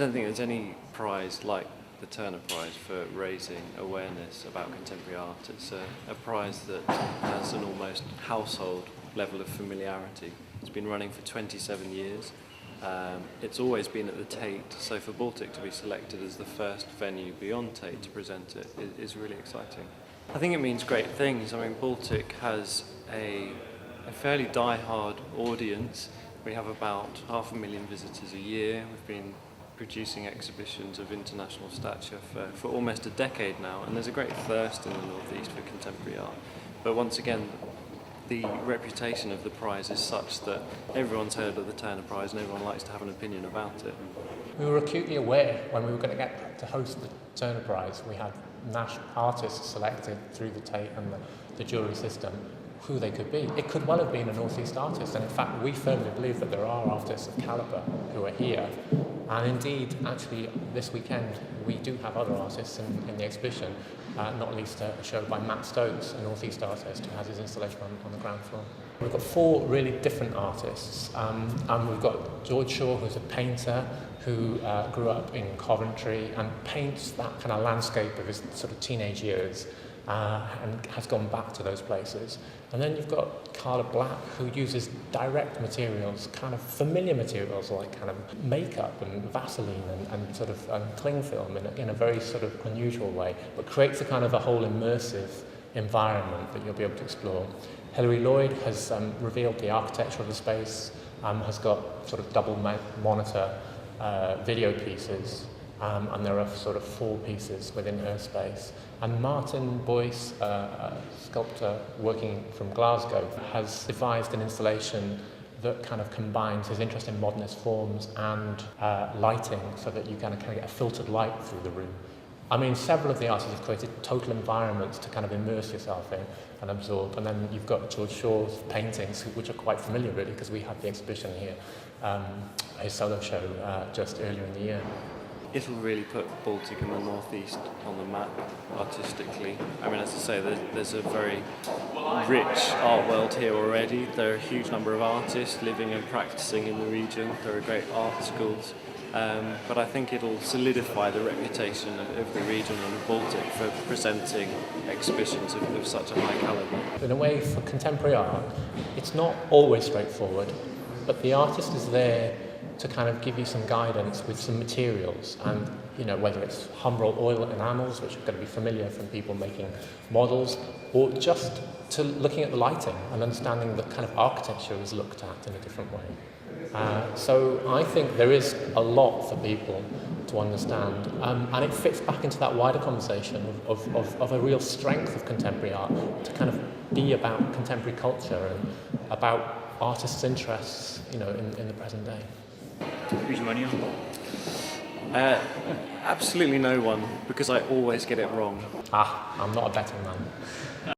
don't think there's any prize like the Turner Prize for raising awareness about contemporary art. It's a prize that has an almost household level of familiarity. It's been running for 27 years. It's always been at the Tate, so for Baltic to be selected as the first venue beyond Tate to present it is really exciting. I think it means great things. I mean, Baltic has a fairly die-hard audience. We have about 500,000 visitors a year. We've been producing exhibitions of international stature for almost a decade now, and there's a great thirst in the Northeast for contemporary art. But once again, the reputation of the prize is such that everyone's heard of the Turner Prize and everyone likes to have an opinion about it. We were acutely aware when we were going to get to host the Turner Prize, we had national artists selected through the Tate and the jury system, who they could be. It could well have been a Northeast artist, and in fact we firmly believe that there are artists of calibre who are here. And indeed, actually, this weekend we do have other artists in the exhibition, not least a show by Matt Stokes, a Northeast artist who has his installation on the ground floor. We've got 4 really different artists. And we've got George Shaw, who's a painter who grew up in Coventry and paints that kind of landscape of his sort of teenage years. And has gone back to those places. And then you've got Carla Black, who uses direct materials, kind of familiar materials like kind of makeup and Vaseline and sort of cling film in a very sort of unusual way, but creates a kind of a whole immersive environment that you'll be able to explore. Hilary Lloyd has revealed the architecture of the space, has got sort of double monitor video pieces. And there are sort of 4 pieces within her space. And Martin Boyce, a sculptor working from Glasgow, has devised an installation that kind of combines his interest in modernist forms and lighting so that you kind of get a filtered light through the room. I mean, several of the artists have created total environments to kind of immerse yourself in and absorb. And then you've got George Shaw's paintings, which are quite familiar really, because we had the exhibition here, his solo show just earlier in the year. It'll really put Baltic and the Northeast on the map artistically. I mean, as I say, there's a very rich art world here already. There are a huge number of artists living and practicing in the region. There are great art schools. But I think it'll solidify the reputation of the region and the Baltic for presenting exhibitions of such a high calibre. In a way, for contemporary art, it's not always straightforward, but the artist is there to kind of give you some guidance with some materials, and whether it's Humbrol oil enamels, which are going to be familiar from people making models, or just to looking at the lighting and understanding that kind of architecture is looked at in a different way. So I think there is a lot for people to understand, and it fits back into that wider conversation of a real strength of contemporary art to kind of be about contemporary culture and about artists' interests, in the present day. Who's your money on? Absolutely no one, because I always get it wrong. I'm not a betting man.